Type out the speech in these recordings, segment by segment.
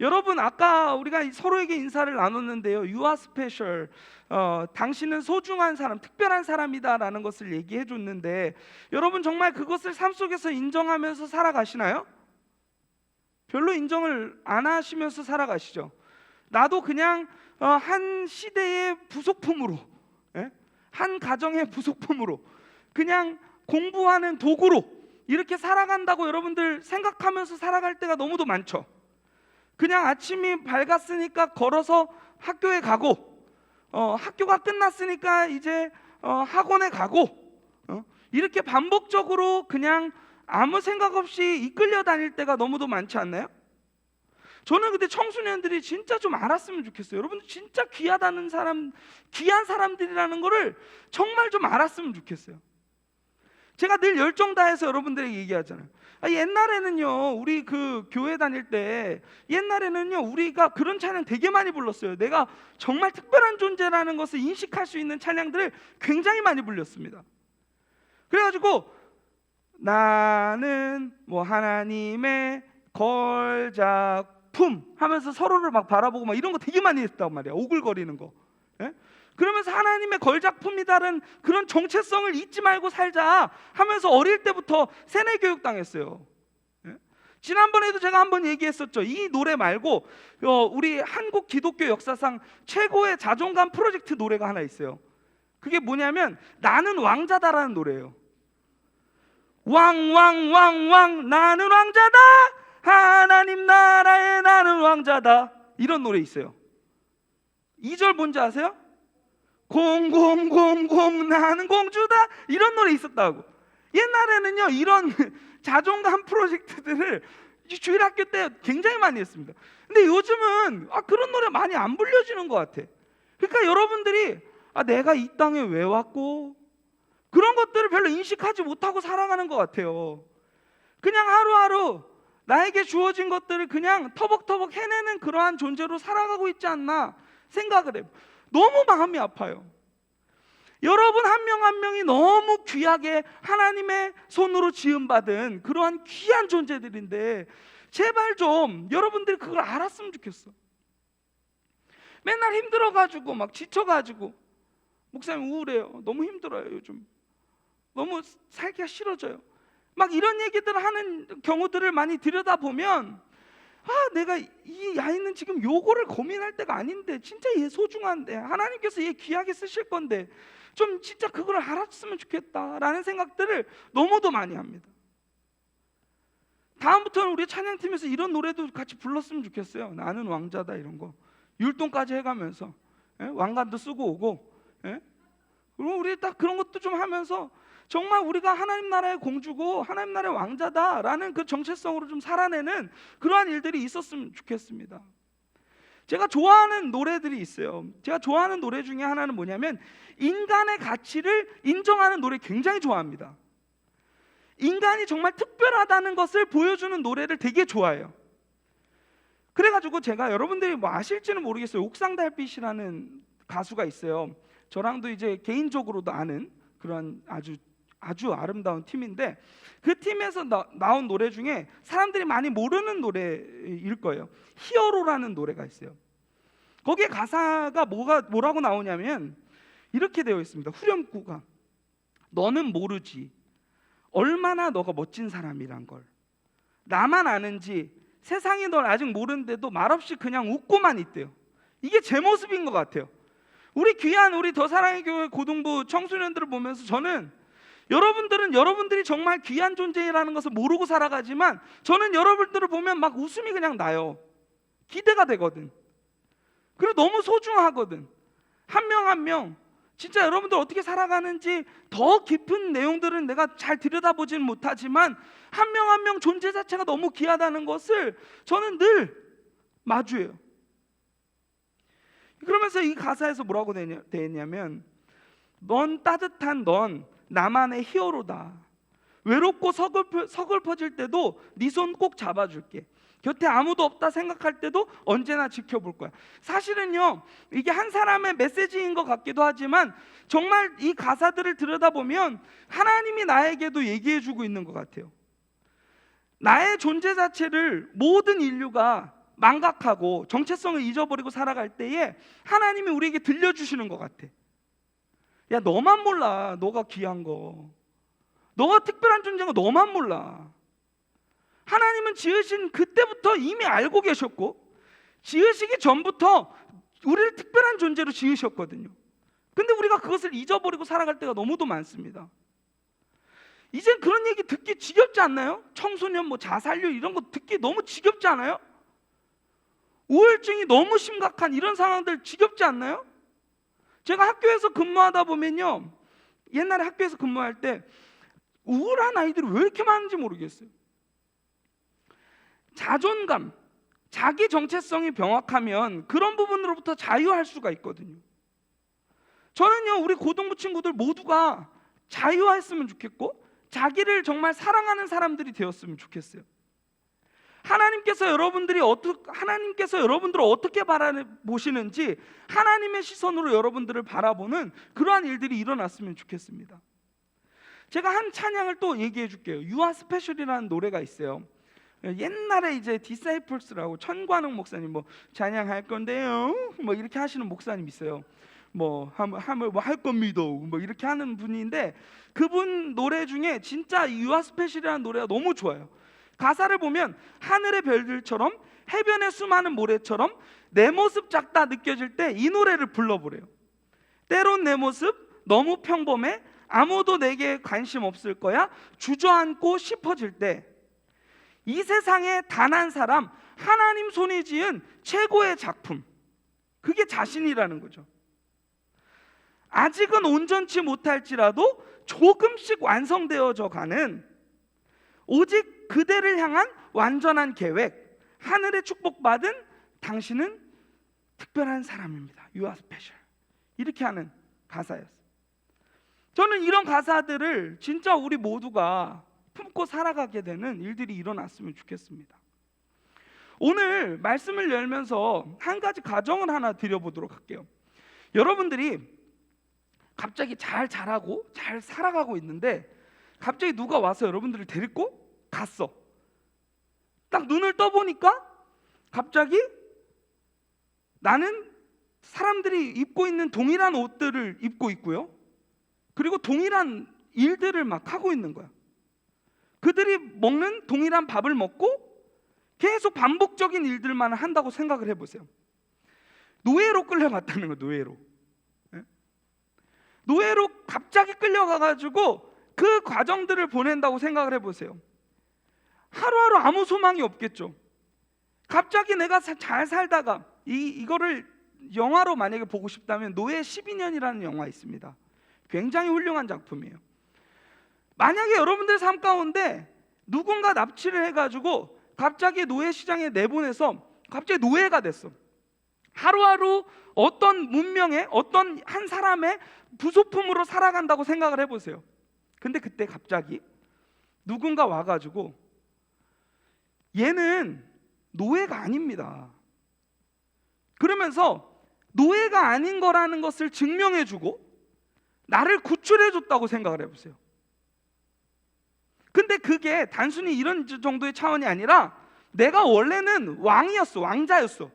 여러분, 아까 우리가 서로에게 인사를 나눴는데요, You are special, 당신은 소중한 사람, 특별한 사람이다라는 것을 얘기해 줬는데, 여러분 정말 그것을 삶 속에서 인정하면서 살아가시나요? 별로 인정을 안 하시면서 살아가시죠. 나도 그냥 한 시대의 부속품으로, 한 가정의 부속품으로, 그냥 공부하는 도구로 이렇게 살아간다고 여러분들 생각하면서 살아갈 때가 너무도 많죠. 그냥 아침이 밝았으니까 걸어서 학교에 가고, 학교가 끝났으니까 이제 학원에 가고, 이렇게 반복적으로 그냥 아무 생각 없이 이끌려 다닐 때가 너무도 많지 않나요? 저는 근데 청소년들이 진짜 좀 알았으면 좋겠어요. 여러분들 진짜 귀하다는 사람, 귀한 사람들이라는 거를 정말 좀 알았으면 좋겠어요. 제가 늘 열정 다해서 여러분들에게 얘기하잖아요. 옛날에는요, 우리 그 교회 다닐 때 옛날에는요, 우리가 그런 찬양 되게 많이 불렀어요. 내가 정말 특별한 존재라는 것을 인식할 수 있는 찬양들을 굉장히 많이 불렸습니다. 그래가지고 나는 뭐 하나님의 걸작품 하면서 서로를 막 바라보고 막 이런 거 되게 많이 했단 말이야. 오글거리는 거. 그러면서 하나님의 걸작품이다라는 그런 정체성을 잊지 말고 살자 하면서 어릴 때부터 세뇌 교육 당했어요. 지난번에도 제가 한번 얘기했었죠. 이 노래 말고 우리 한국 기독교 역사상 최고의 자존감 프로젝트 노래가 하나 있어요. 그게 뭐냐면 나는 왕자다라는 노래예요. 왕왕왕왕 나는 왕자다, 하나님 나라에 나는 왕자다, 이런 노래 있어요. 2절 뭔지 아세요? 공공공공 나는 공주다, 이런 노래 있었다고. 옛날에는요 이런 자존감 프로젝트들을 주일학교 때 굉장히 많이 했습니다. 근데 요즘은 그런 노래 많이 안 불려지는 것 같아. 그러니까 여러분들이 내가 이 땅에 왜 왔고 그런 것들을 별로 인식하지 못하고 살아가는 것 같아요. 그냥 하루하루 나에게 주어진 것들을 그냥 터벅터벅 해내는 그러한 존재로 살아가고 있지 않나 생각을 해요. 너무 마음이 아파요. 여러분 한 명 한 명이 너무 귀하게 하나님의 손으로 지음받은 그러한 귀한 존재들인데 제발 좀 여러분들이 그걸 알았으면 좋겠어. 맨날 힘들어가지고 막 지쳐가지고 목사님 우울해요, 너무 힘들어요, 요즘 너무 살기가 싫어져요, 막 이런 얘기들을 하는 경우들을 많이 들여다보면 내가 이 아이는 지금 요거를 고민할 때가 아닌데 진짜 얘 소중한데 하나님께서 얘 귀하게 쓰실 건데 좀 진짜 그걸 알았으면 좋겠다라는 생각들을 너무도 많이 합니다. 다음부터는 우리 찬양팀에서 이런 노래도 같이 불렀으면 좋겠어요. 나는 왕자다, 이런 거 율동까지 해가면서 왕관도 쓰고 오고, 그리고 우리 딱 그런 것도 좀 하면서 정말 우리가 하나님 나라의 공주고 하나님 나라의 왕자다라는 그 정체성으로 좀 살아내는 그러한 일들이 있었으면 좋겠습니다. 제가 좋아하는 노래들이 있어요. 제가 좋아하는 노래 중에 하나는 뭐냐면 인간의 가치를 인정하는 노래 굉장히 좋아합니다. 인간이 정말 특별하다는 것을 보여주는 노래를 되게 좋아해요. 그래가지고 제가 여러분들이 뭐 아실지는 모르겠어요. 옥상달빛이라는 가수가 있어요. 저랑도 이제 개인적으로도 아는 그런 아주 아름다운 팀인데 그 팀에서 나온 노래 중에 사람들이 많이 모르는 노래일 거예요. 히어로라는 노래가 있어요. 거기에 가사가 뭐라고 나오냐면 이렇게 되어 있습니다. 후렴구가 너는 모르지 얼마나 너가 멋진 사람이란 걸. 나만 아는지 세상이 널 아직 모르는데도 말없이 그냥 웃고만 있대요. 이게 제 모습인 것 같아요. 우리 귀한 우리 더 사랑의 교회 고등부 청소년들을 보면서 저는 여러분들은 여러분들이 정말 귀한 존재라는 것을 모르고 살아가지만 저는 여러분들을 보면 막 웃음이 그냥 나요. 기대가 되거든. 그리고 너무 소중하거든. 한 명 한 명 진짜 여러분들 어떻게 살아가는지 더 깊은 내용들은 내가 잘 들여다보지는 못하지만 한 명 한 명 존재 자체가 너무 귀하다는 것을 저는 늘 마주해요. 그러면서 이 가사에서 뭐라고 되어 있냐면 넌 따뜻한 넌 나만의 히어로다. 외롭고 서글퍼질 때도 네 손 꼭 잡아줄게. 곁에 아무도 없다 생각할 때도 언제나 지켜볼 거야. 사실은요 이게 한 사람의 메시지인 것 같기도 하지만 정말 이 가사들을 들여다보면 하나님이 나에게도 얘기해주고 있는 것 같아요. 나의 존재 자체를 모든 인류가 망각하고 정체성을 잊어버리고 살아갈 때에 하나님이 우리에게 들려주시는 것 같아. 야, 너만 몰라. 너가 귀한 거, 너가 특별한 존재인 거 너만 몰라. 하나님은 지으신 그때부터 이미 알고 계셨고, 지으시기 전부터 우리를 특별한 존재로 지으셨거든요. 근데 우리가 그것을 잊어버리고 살아갈 때가 너무도 많습니다. 이젠 그런 얘기 듣기 지겹지 않나요? 청소년 뭐 자살률 이런 거 듣기 너무 지겹지 않아요? 우울증이 너무 심각한 이런 상황들 지겹지 않나요? 제가 학교에서 근무하다 보면요, 옛날에 학교에서 근무할 때 우울한 아이들이 왜 이렇게 많은지 모르겠어요. 자존감, 자기 정체성이 명확하면 그런 부분으로부터 자유할 수가 있거든요. 저는요, 우리 고등부 친구들 모두가 자유했으면 좋겠고, 자기를 정말 사랑하는 사람들이 되었으면 좋겠어요. 하나님께서 여러분들을 어떻게 바라보시는지 하나님의 시선으로 여러분들을 바라보는 그러한 일들이 일어났으면 좋겠습니다. 제가 한 찬양을 또 얘기해 줄게요. You are special이라는 노래가 있어요. 옛날에 이제 디사이플스라고 천관웅 목사님 뭐 찬양할 건데요, 뭐 이렇게 하시는 목사님 있어요. 뭐 할 겁니다, 뭐 이렇게 하는 분인데, 그분 노래 중에 진짜 You are special이라는 노래가 너무 좋아요. 가사를 보면 하늘의 별들처럼 해변의 수많은 모래처럼 내 모습 작다 느껴질 때 이 노래를 불러보래요. 때론 내 모습 너무 평범해, 아무도 내게 관심 없을 거야, 주저앉고 싶어질 때 이 세상에 단 한 사람, 하나님 손이 지은 최고의 작품, 그게 자신이라는 거죠. 아직은 온전치 못할지라도 조금씩 완성되어져 가는 오직 그대를 향한 완전한 계획, 하늘의 축복받은 당신은 특별한 사람입니다. You are special. 이렇게 하는 가사였어요. 저는 이런 가사들을 진짜 우리 모두가 품고 살아가게 되는 일들이 일어났으면 좋겠습니다. 오늘 말씀을 열면서 한 가지 가정을 하나 드려보도록 할게요. 여러분들이 갑자기 잘 자라고 잘 살아가고 있는데 갑자기 누가 와서 여러분들을 데리고 갔어. 딱 눈을 떠보니까 갑자기 나는 사람들이 입고 있는 동일한 옷들을 입고 있고요, 그리고 동일한 일들을 막 하고 있는 거야. 그들이 먹는 동일한 밥을 먹고 계속 반복적인 일들만 한다고 생각을 해보세요. 노예로 끌려갔다는 거예요. 노예로 갑자기 끌려가가지고 그 과정들을 보낸다고 생각을 해보세요. 하루하루 아무 소망이 없겠죠. 갑자기 내가 잘 살다가 이거를 영화로 만약에 보고 싶다면 노예 12년이라는 영화 있습니다. 굉장히 훌륭한 작품이에요. 만약에 여러분들 삶 가운데 누군가 납치를 해가지고 갑자기 노예 시장에 내보내서 갑자기 노예가 됐어. 하루하루 어떤 문명의 어떤 한 사람의 부속품으로 살아간다고 생각을 해보세요. 근데 그때 갑자기 누군가 와가지고 얘는 노예가 아닙니다, 그러면서 노예가 아닌 거라는 것을 증명해주고 나를 구출해줬다고 생각을 해보세요. 근데 그게 단순히 이런 정도의 차원이 아니라 내가 원래는 왕이었어, 왕자였어.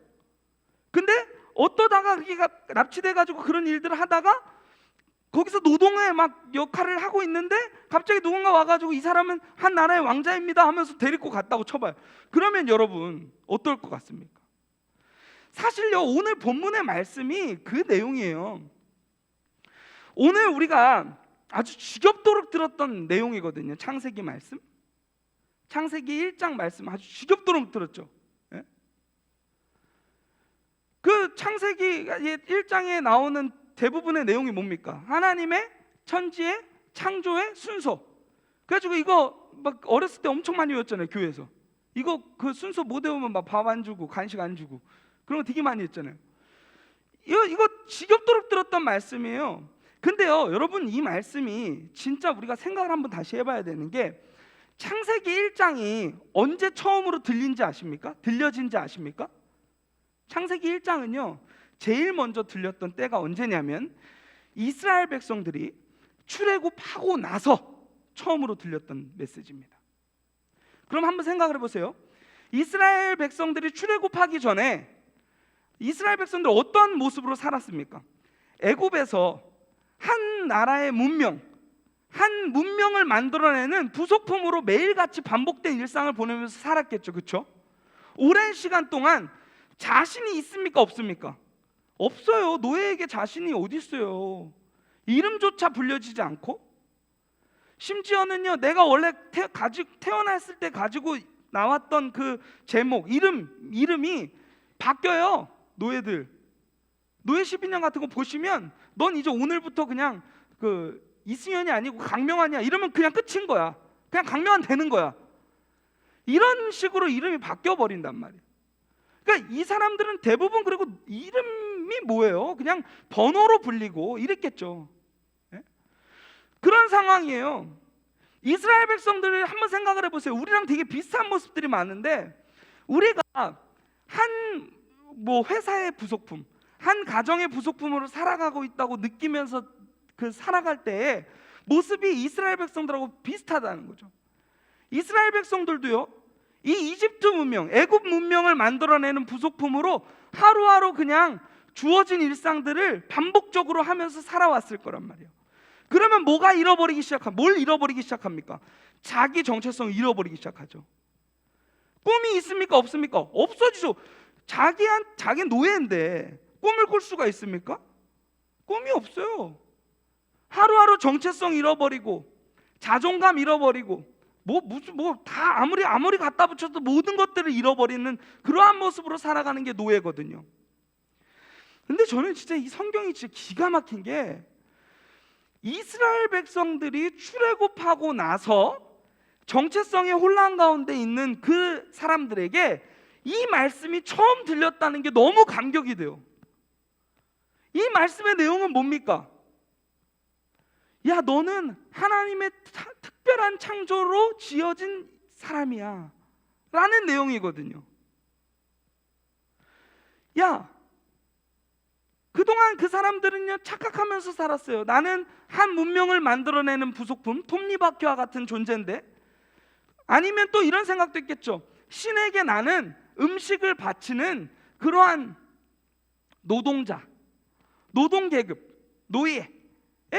근데 어떠다가 그게 납치돼가지고 그런 일들을 하다가 거기서 노동의 막 역할을 하고 있는데 갑자기 누군가 와가지고 이 사람은 한 나라의 왕자입니다 하면서 데리고 갔다고 쳐봐요. 그러면 여러분 어떨 것 같습니까? 사실요, 오늘 본문의 말씀이 그 내용이에요. 오늘 우리가 아주 지겹도록 들었던 내용이거든요. 창세기 말씀, 창세기 1장 말씀 아주 지겹도록 들었죠. 예? 그 창세기 1장에 나오는 대부분의 내용이 뭡니까? 하나님의 천지의 창조의 순서. 그래가지고 이거 막 어렸을 때 엄청 많이 외웠잖아요, 교회에서. 이거 그 순서 못 외우면 막 밥 안 주고 간식 안 주고 그런 거 되게 많이 했잖아요. 이거 지겹도록 들었던 말씀이에요. 근데요, 여러분, 이 말씀이 진짜 우리가 생각을 한번 다시 해봐야 되는 게, 창세기 1장이 언제 처음으로 들린지 아십니까? 들려진지 아십니까? 창세기 1장은요 제일 먼저 들렸던 때가 언제냐면 이스라엘 백성들이 출애굽하고 나서 처음으로 들렸던 메시지입니다. 그럼 한번 생각을 해보세요. 이스라엘 백성들이 출애굽하기 전에 이스라엘 백성들 어떤 모습으로 살았습니까? 애굽에서 한 나라의 문명, 한 문명을 만들어내는 부속품으로 매일같이 반복된 일상을 보내면서 살았겠죠. 그렇죠? 오랜 시간 동안 자신이 있습니까? 없습니까? 없어요. 노예에게 자신이 어디 있어요? 이름조차 불려지지 않고, 심지어는요, 내가 원래 태어났을 때 가지고 나왔던 그 제목, 이름이 바뀌어요. 노예들 노예 12년 같은 거 보시면 넌 이제 오늘부터 그냥 그 이승현이 아니고 강명환이야 이러면 그냥 끝인 거야. 그냥 강명환 되는 거야. 이런 식으로 이름이 바뀌어 버린단 말이에요. 그러니까 이 사람들은 대부분, 그리고 이름이 뭐예요? 그냥 번호로 불리고 이랬겠죠. 예? 그런 상황이에요. 이스라엘 백성들을 한번 생각을 해보세요. 우리랑 되게 비슷한 모습들이 많은데, 우리가 한 회사의 부속품, 한 가정의 부속품으로 살아가고 있다고 느끼면서 그 살아갈 때의 모습이 이스라엘 백성들하고 비슷하다는 거죠. 이스라엘 백성들도요, 이 이집트 문명, 애굽 문명을 만들어내는 부속품으로 하루하루 그냥 주어진 일상들을 반복적으로 하면서 살아왔을 거란 말이에요. 그러면 뭘 잃어버리기 시작합니까? 자기 정체성을 잃어버리기 시작하죠. 꿈이 있습니까? 없습니까? 없어지죠. 자기 노예인데 꿈을 꿀 수가 있습니까? 꿈이 없어요. 하루하루 정체성 잃어버리고 자존감 잃어버리고 다 아무리 갖다 붙여도 모든 것들을 잃어버리는 그러한 모습으로 살아가는 게 노예거든요. 근데 저는 진짜 이 성경이 진짜 기가 막힌 게, 이스라엘 백성들이 출애굽하고 나서 정체성의 혼란 가운데 있는 그 사람들에게 이 말씀이 처음 들렸다는 게 너무 감격이 돼요. 이 말씀의 내용은 뭡니까? 야, 너는 하나님의 특별한 창조로 지어진 사람이야 라는 내용이거든요. 야, 그동안 그 사람들은요 착각하면서 살았어요. 나는 한 문명을 만들어내는 부속품, 톱니바퀴와 같은 존재인데, 아니면 또 이런 생각도 있겠죠. 신에게 나는 음식을 바치는 그러한 노동자, 노동계급, 노예에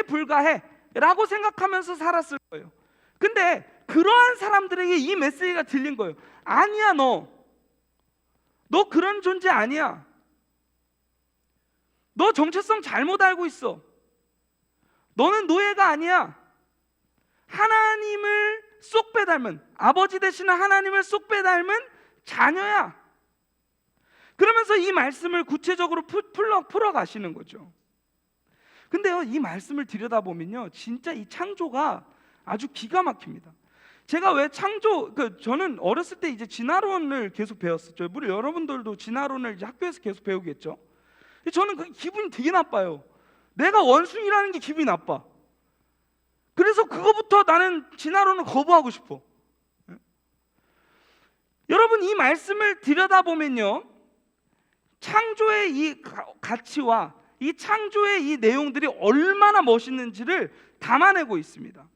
불과해 라고 생각하면서 살았을 거예요. 근데 그러한 사람들에게 이 메시지가 들린 거예요. 아니야, 너 그런 존재 아니야. 너 정체성 잘못 알고 있어. 너는 노예가 아니야. 하나님을 쏙 빼닮은, 아버지 되시는 하나님을 쏙 빼닮은 자녀야. 그러면서 이 말씀을 구체적으로 풀어 가시는 거죠. 근데요, 이 말씀을 들여다보면요, 진짜 이 창조가 아주 기가 막힙니다. 제가 왜 저는 어렸을 때 이제 진화론을 계속 배웠었죠. 물론 여러분들도 진화론을 이제 학교에서 계속 배우겠죠. 저는 그 기분이 되게 나빠요. 내가 원숭이라는 게 기분이 나빠. 그래서 그거부터 나는 진화론을 거부하고 싶어. 여러분, 이 말씀을 들여다보면요, 창조의 이 가치와 이 창조의 이 내용들이 얼마나 멋있는지를 담아내고 있습니다.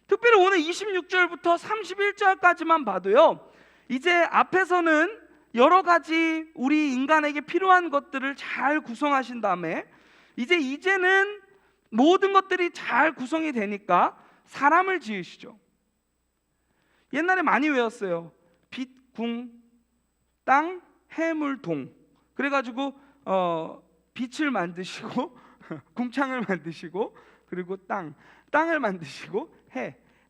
특별히 오늘 26절부터 31절까지만 봐도요, 이제 앞에서는 여러 가지 우리 인간에게 필요한 것들을 잘 구성하신 다음에 이제는 모든 것들이 잘 구성이 되니까 사람을 지으시죠. 옛날에 많이 외웠어요. 빛, 궁, 땅, 해물, 동. 그래가지고 빛을 만드시고 궁창을 만드시고, 그리고 땅을 만드시고,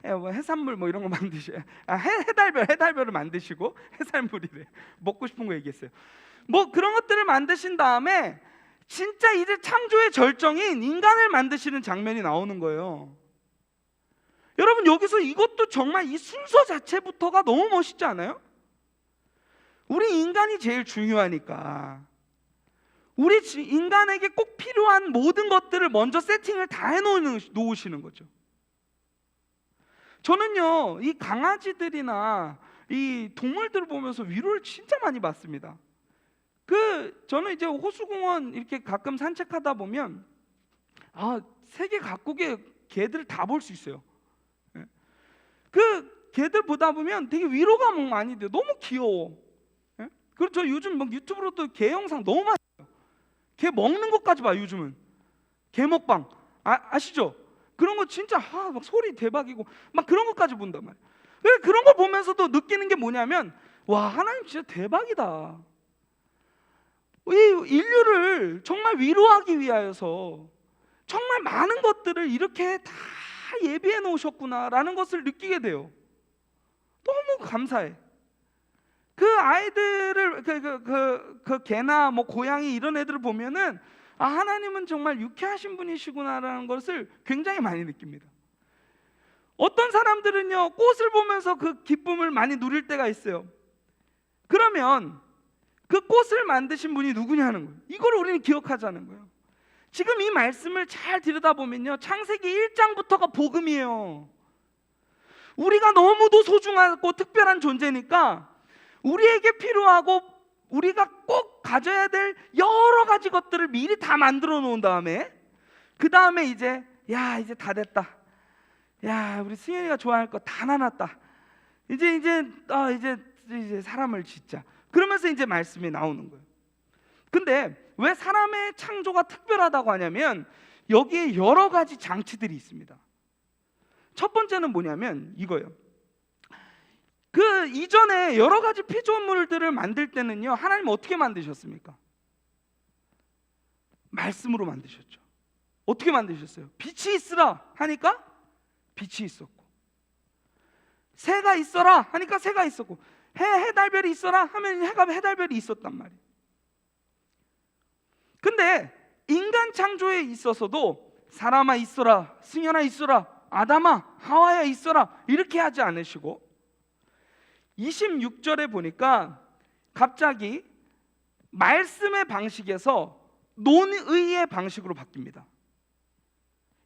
해산물 이런 거 만드셔. 해달별을 만드시고, 해산물이래. 먹고 싶은 거 얘기했어요. 그런 것들을 만드신 다음에 진짜 이제 창조의 절정인 인간을 만드시는 장면이 나오는 거예요. 여러분, 여기서 이것도 정말 이 순서 자체부터가 너무 멋있지 않아요? 우리 인간이 제일 중요하니까 우리 인간에게 꼭 필요한 모든 것들을 먼저 세팅을 다 해놓으시는 거죠. 저는요, 이 강아지들이나 이 동물들을 보면서 위로를 진짜 많이 받습니다. 저는 이제 호수공원 이렇게 가끔 산책하다 보면 세계 각국의 개들을 다 볼 수 있어요. 걔들 보다 보면 되게 위로가 막 많이 돼요. 너무 귀여워. 예? 그리고 저 요즘 막 유튜브로도 개 영상 너무 많이 봐요. 개 먹는 것까지 봐요. 요즘은 개 먹방 아시죠? 그런 거 진짜 막 소리 대박이고 막 그런 것까지 본단 말이에요. 그런 거 보면서도 느끼는 게 뭐냐면, 와, 하나님 진짜 대박이다. 이 인류를 정말 위로하기 위하여서 정말 많은 것들을 이렇게 다 예비해 놓으셨구나라는 것을 느끼게 돼요. 너무 감사해. 그 아이들을 그 개나 뭐 고양이 이런 애들을 보면은 하나님은 정말 유쾌하신 분이시구나라는 것을 굉장히 많이 느낍니다. 어떤 사람들은요, 꽃을 보면서 그 기쁨을 많이 누릴 때가 있어요. 그러면 그 꽃을 만드신 분이 누구냐는 거예요. 이걸 우리는 기억하자는 거예요. 지금 이 말씀을 잘 들여다보면요, 창세기 1장부터가 복음이에요. 우리가 너무도 소중하고 특별한 존재니까 우리에게 필요하고 우리가 꼭 가져야 될 여러 가지 것들을 미리 다 만들어 놓은 다음에, 그 다음에 이제 다 됐다. 우리 승현이가 좋아할 거 다 나눴다. 이제 사람을 짓자. 그러면서 이제 말씀이 나오는 거예요. 근데 왜 사람의 창조가 특별하다고 하냐면, 여기에 여러 가지 장치들이 있습니다. 첫 번째는 뭐냐면 이거예요. 그 이전에 여러 가지 피조물들을 만들 때는요, 하나님 어떻게 만드셨습니까? 말씀으로 만드셨죠. 어떻게 만드셨어요? 빛이 있으라 하니까 빛이 있었고, 새가 있어라 하니까 새가 있었고, 해달별이 있어라 하면 해달별이 있었단 말이에요. 근데 인간 창조에 있어서도 사람아 있어라, 승현아 있어라, 아담아 하와야 있어라 이렇게 하지 않으시고, 26절에 보니까 갑자기 말씀의 방식에서 논의의 방식으로 바뀝니다.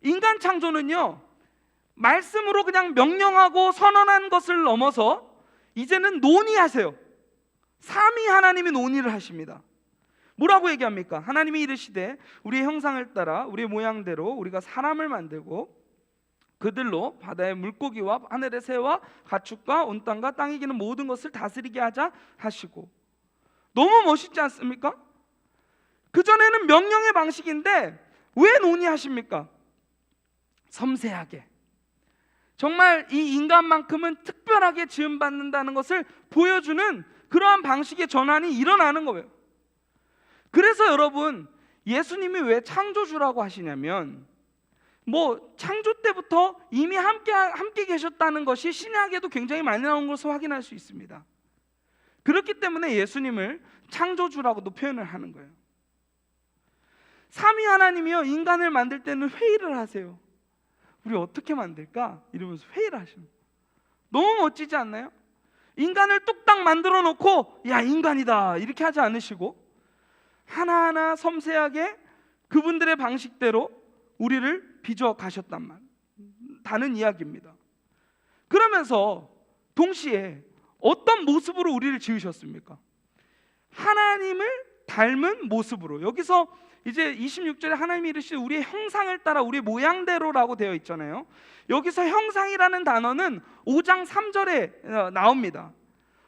인간 창조는요, 말씀으로 그냥 명령하고 선언한 것을 넘어서 이제는 논의하세요. 삼위 하나님이 논의를 하십니다. 뭐라고 얘기합니까? 하나님이 이르시되 우리의 형상을 따라 우리의 모양대로 우리가 사람을 만들고 그들로 바다의 물고기와 하늘의 새와 가축과 온 땅과 땅에 기는 모든 것을 다스리게 하자 하시고. 너무 멋있지 않습니까? 그전에는 명령의 방식인데 왜 논의하십니까? 섬세하게, 정말 이 인간만큼은 특별하게 지음받는다는 것을 보여주는 그러한 방식의 전환이 일어나는 거예요. 그래서 여러분, 예수님이 왜 창조주라고 하시냐면, 뭐 창조 때부터 이미 함께 계셨다는 것이 신약에도 굉장히 많이 나온 것을 확인할 수 있습니다. 그렇기 때문에 예수님을 창조주라고도 표현을 하는 거예요. 삼위 하나님이요, 인간을 만들 때는 회의를 하세요. 우리 어떻게 만들까? 이러면서 회의를 하시는 거예요. 너무 멋지지 않나요? 인간을 뚝딱 만들어 놓고 야, 인간이다 이렇게 하지 않으시고, 하나하나 섬세하게 그분들의 방식대로 우리를 빚어 가셨다는 이야기입니다. 그러면서 동시에 어떤 모습으로 우리를 지으셨습니까? 하나님을 닮은 모습으로. 여기서 이제 26절에 하나님이 이르시되 우리의 형상을 따라 우리의 모양대로라고 되어 있잖아요. 여기서 형상이라는 단어는 5장 3절에 나옵니다.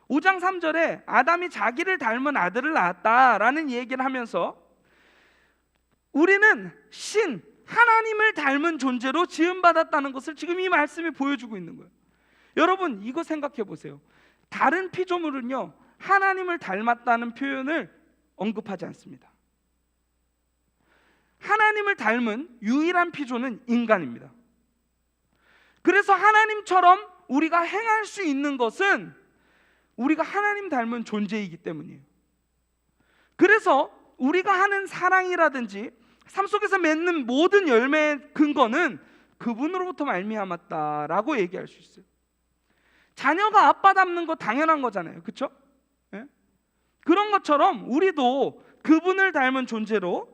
5장 3절에 아담이 자기를 닮은 아들을 낳았다라는 얘기를 하면서 우리는 하나님을 닮은 존재로 지음받았다는 것을 지금 이 말씀이 보여주고 있는 거예요. 여러분, 이거 생각해 보세요. 다른 피조물은요, 하나님을 닮았다는 표현을 언급하지 않습니다. 하나님을 닮은 유일한 피조는 인간입니다. 그래서 하나님처럼 우리가 행할 수 있는 것은 우리가 하나님 닮은 존재이기 때문이에요. 그래서 우리가 하는 사랑이라든지 삶 속에서 맺는 모든 열매의 근거는 그분으로부터 말미암았다라고 얘기할 수 있어요. 자녀가 아빠 닮는 거 당연한 거잖아요, 그렇죠? 네? 그런 것처럼 우리도 그분을 닮은 존재로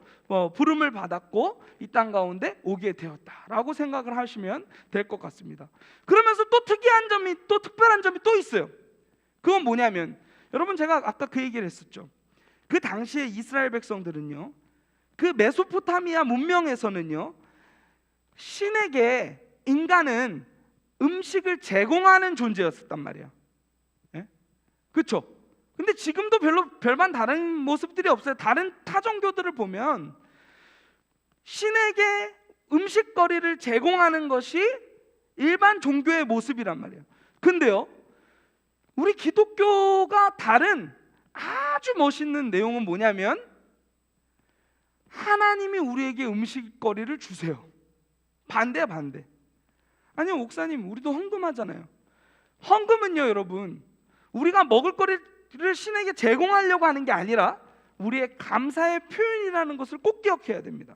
부름을 받았고 이 땅 가운데 오게 되었다라고 생각을 하시면 될 것 같습니다. 그러면서 또 특이한 점이, 또 특별한 점이 또 있어요. 그건 뭐냐면, 여러분 제가 아까 그 얘기를 했었죠. 그 당시에 이스라엘 백성들은요, 그 메소포타미아 문명에서는요, 신에게 인간은 음식을 제공하는 존재였었단 말이에요. 예? 그렇죠? 근데 지금도 별반 다른 모습들이 없어요. 다른 타종교들을 보면 신에게 음식거리를 제공하는 것이 일반 종교의 모습이란 말이에요. 근데요, 우리 기독교가 다른 아주 멋있는 내용은 뭐냐면 하나님이 우리에게 음식거리를 주세요. 반대야, 반대. 아니요, 목사님, 우리도 헌금하잖아요. 헌금은요, 여러분, 우리가 먹을 거리를 신에게 제공하려고 하는 게 아니라 우리의 감사의 표현이라는 것을 꼭 기억해야 됩니다.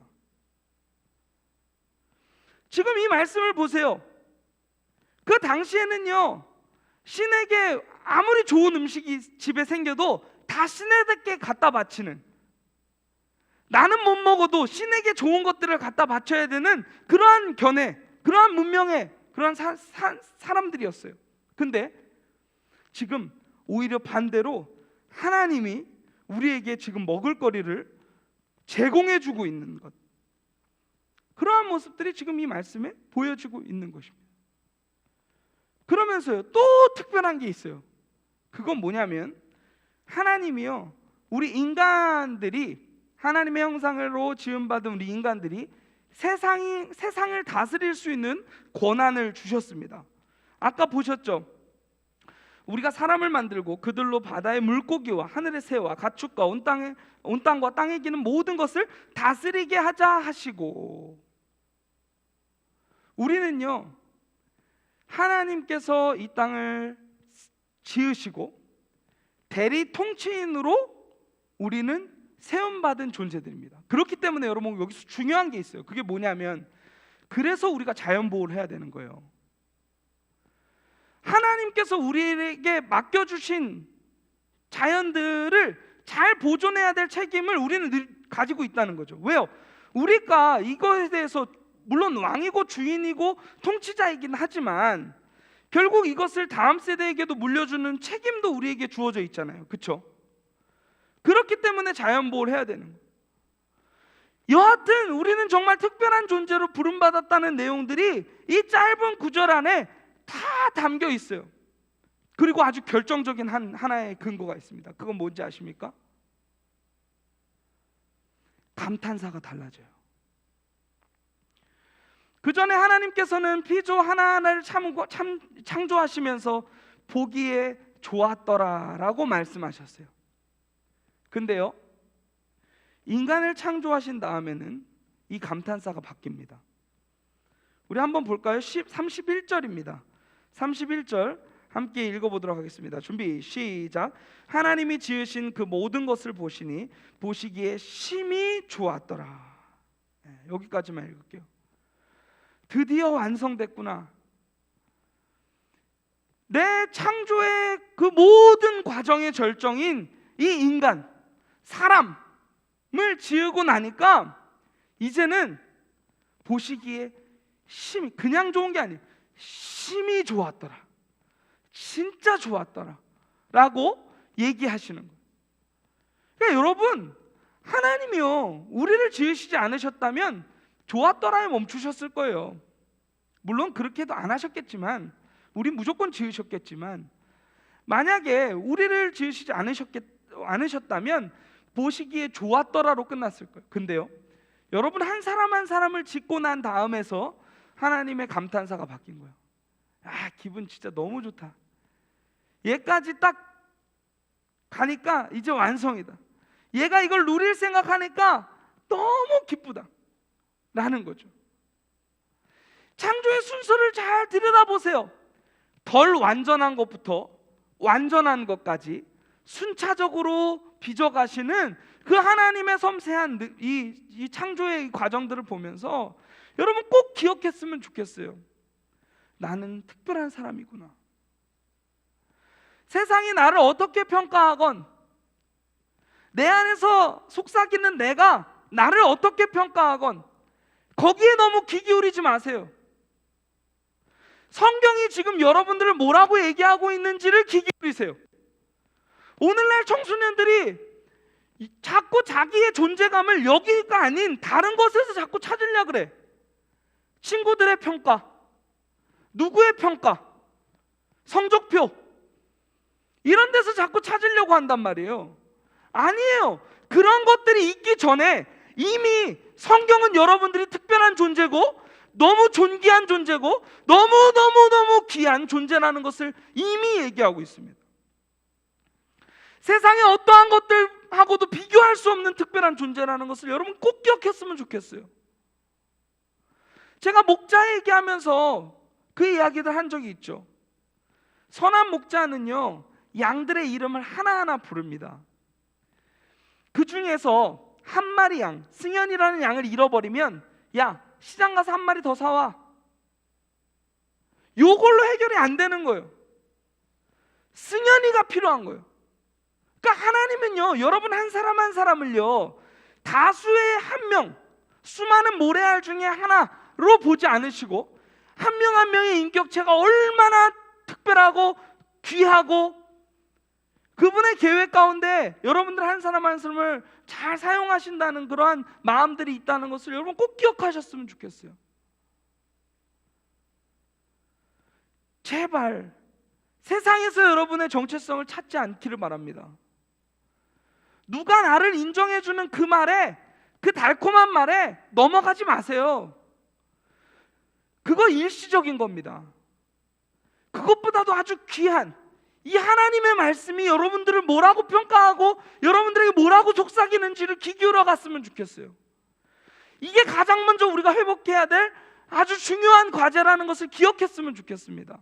지금 이 말씀을 보세요. 그 당시에는요, 신에게 아무리 좋은 음식이 집에 생겨도 다 신에게 갖다 바치는, 나는 못 먹어도 신에게 좋은 것들을 갖다 바쳐야 되는 그러한 견해, 그러한 문명의 그러한 사람들이었어요. 근데 지금 오히려 반대로 하나님이 우리에게 지금 먹을 거리를 제공해 주고 있는 것, 그러한 모습들이 지금 이 말씀에 보여지고 있는 것입니다. 그러면서요, 또 특별한 게 있어요. 그건 뭐냐면 하나님이요, 우리 인간들이, 하나님의 형상으로 지음받은 우리 인간들이 세상을 다스릴 수 있는 권한을 주셨습니다. 아까 보셨죠? 우리가 사람을 만들고 그들로 바다의 물고기와 하늘의 새와 가축과 온 땅과 땅에 기는 모든 것을 다스리게 하자 하시고, 우리는요, 하나님께서 이 땅을 지으시고 대리 통치인으로 우리는 세움받은 존재들입니다. 그렇기 때문에 여러분, 여기서 중요한 게 있어요. 그게 뭐냐면, 그래서 우리가 자연보호를 해야 되는 거예요. 하나님께서 우리에게 맡겨주신 자연들을 잘 보존해야 될 책임을 우리는 늘 가지고 있다는 거죠. 왜요? 우리가 이거에 대해서 물론 왕이고 주인이고 통치자이긴 하지만 결국 이것을 다음 세대에게도 물려주는 책임도 우리에게 주어져 있잖아요. 그렇죠? 그렇기 때문에 자연보호를 해야 되는 거예요. 여하튼 우리는 정말 특별한 존재로 부름받았다는 내용들이 이 짧은 구절 안에 다 담겨 있어요. 그리고 아주 결정적인 하나의 근거가 있습니다. 그건 뭔지 아십니까? 감탄사가 달라져요. 그 전에 하나님께서는 피조 하나하나를 창조하시면서 보기에 좋았더라라고 말씀하셨어요. 근데요, 인간을 창조하신 다음에는 이 감탄사가 바뀝니다. 우리 한번 볼까요? 31절입니다. 31절 함께 읽어보도록 하겠습니다. 준비 시작. 하나님이 지으신 그 모든 것을 보시니 보시기에 심히 좋았더라. 여기까지만 읽을게요. 드디어 완성됐구나. 내 창조의 그 모든 과정의 절정인 이 인간, 사람을 지으고 나니까 이제는 보시기에 심히, 그냥 좋은 게 아니에요. 심히 좋았더라. 진짜 좋았더라 라고 얘기하시는 거예요. 그러니까 여러분, 하나님이요, 우리를 지으시지 않으셨다면 좋았더라에 멈추셨을 거예요. 물론 그렇게도 안 하셨겠지만, 우리 무조건 지으셨겠지만, 만약에 우리를 지으시지 않으셨다면 보시기에 좋았더라로 끝났을 거예요. 근데요, 여러분, 한 사람 한 사람을 짓고 난 다음에서 하나님의 감탄사가 바뀐 거예요. 아, 기분 진짜 너무 좋다. 얘까지 딱 가니까 이제 완성이다. 얘가 이걸 누릴 생각하니까 너무 기쁘다 라는 거죠. 창조의 순서를 잘 들여다보세요. 덜 완전한 것부터 완전한 것까지 순차적으로 빚어가시는 그 하나님의 섬세한 이 창조의 과정들을 보면서 여러분 꼭 기억했으면 좋겠어요. 나는 특별한 사람이구나. 세상이 나를 어떻게 평가하건, 내 안에서 속삭이는 내가 나를 어떻게 평가하건 거기에 너무 귀 기울이지 마세요. 성경이 지금 여러분들을 뭐라고 얘기하고 있는지를 귀 기울이세요. 오늘날 청소년들이 자꾸 자기의 존재감을 여기가 아닌 다른 것에서 자꾸 찾으려고 그래. 친구들의 평가, 누구의 평가, 성적표 이런 데서 자꾸 찾으려고 한단 말이에요. 아니에요. 그런 것들이 있기 전에 이미 성경은 여러분들이 특별한 존재고 너무 존귀한 존재고 너무너무너무 귀한 존재라는 것을 이미 얘기하고 있습니다. 세상의 어떠한 것들하고도 비교할 수 없는 특별한 존재라는 것을 여러분 꼭 기억했으면 좋겠어요. 제가 목자 얘기하면서 그 이야기들 한 적이 있죠. 선한 목자는요, 양들의 이름을 하나하나 부릅니다. 그 중에서 한 마리 양, 승연이라는 양을 잃어버리면 야, 시장 가서 한 마리 더 사와. 요걸로 해결이 안 되는 거예요. 승연이가 필요한 거예요. 그러니까 하나님은요, 여러분 한 사람 한 사람을요, 다수의 한 명, 수많은 모래알 중에 하나로 보지 않으시고 한 명 한 명의 인격체가 얼마나 특별하고 귀하고 그분의 계획 가운데 여러분들 한 사람 한 사람을 잘 사용하신다는 그러한 마음들이 있다는 것을 여러분 꼭 기억하셨으면 좋겠어요. 제발 세상에서 여러분의 정체성을 찾지 않기를 바랍니다. 누가 나를 인정해주는 그 말에, 그 달콤한 말에 넘어가지 마세요. 그거 일시적인 겁니다. 그것보다도 아주 귀한 이 하나님의 말씀이 여러분들을 뭐라고 평가하고 여러분들에게 뭐라고 속삭이는지를 귀 기울여 갔으면 좋겠어요. 이게 가장 먼저 우리가 회복해야 될 아주 중요한 과제라는 것을 기억했으면 좋겠습니다.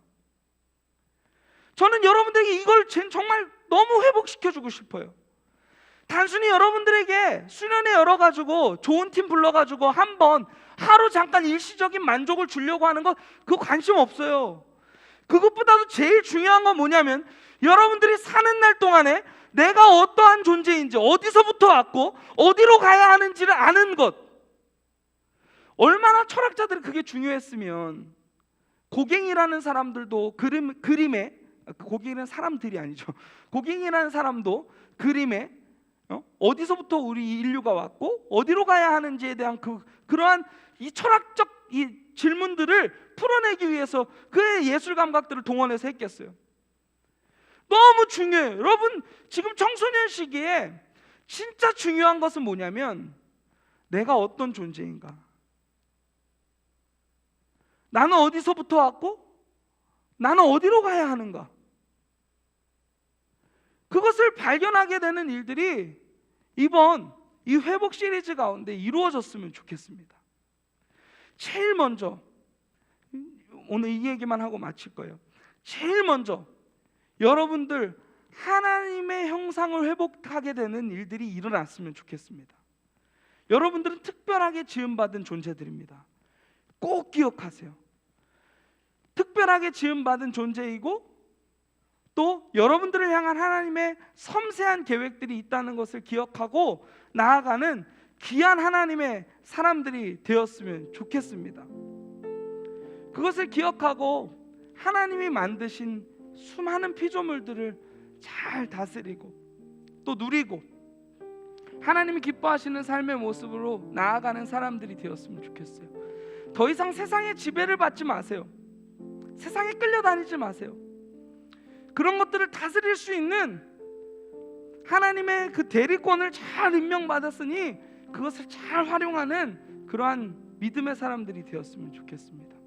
저는 여러분들에게 이걸 정말 너무 회복시켜주고 싶어요. 단순히 여러분들에게 수련회 열어가지고 좋은 팀 불러가지고 한번 하루 잠깐 일시적인 만족을 주려고 하는 거 그거 관심 없어요. 그것보다도 제일 중요한 건 뭐냐면 여러분들이 사는 날 동안에 내가 어떠한 존재인지, 어디서부터 왔고 어디로 가야 하는지를 아는 것. 얼마나 철학자들이 그게 중요했으면 고갱이라는 사람들도 그림에 고갱이라는 사람들이 아니죠. 고갱이라는 사람도 그림에 어디서부터 우리 인류가 왔고 어디로 가야 하는지에 대한 그러한 이 철학적 이 질문들을 풀어내기 위해서 그의 예술 감각들을 동원해서 했겠어요. 너무 중요해요. 여러분 지금 청소년 시기에 진짜 중요한 것은 뭐냐면 내가 어떤 존재인가, 나는 어디서부터 왔고 나는 어디로 가야 하는가, 그것을 발견하게 되는 일들이 이번 이 회복 시리즈 가운데 이루어졌으면 좋겠습니다. 제일 먼저 오늘 이 얘기만 하고 마칠 거예요. 제일 먼저 여러분들 하나님의 형상을 회복하게 되는 일들이 일어났으면 좋겠습니다. 여러분들은 특별하게 지음받은 존재들입니다. 꼭 기억하세요. 특별하게 지음받은 존재이고 또 여러분들을 향한 하나님의 섬세한 계획들이 있다는 것을 기억하고 나아가는 귀한 하나님의 사람들이 되었으면 좋겠습니다. 그것을 기억하고 하나님이 만드신 수많은 피조물들을 잘 다스리고 또 누리고 하나님이 기뻐하시는 삶의 모습으로 나아가는 사람들이 되었으면 좋겠어요. 더 이상 세상의 지배를 받지 마세요. 세상에 끌려다니지 마세요. 그런 것들을 다스릴 수 있는 하나님의 그 대리권을 잘 임명받았으니 그것을 잘 활용하는 그러한 믿음의 사람들이 되었으면 좋겠습니다.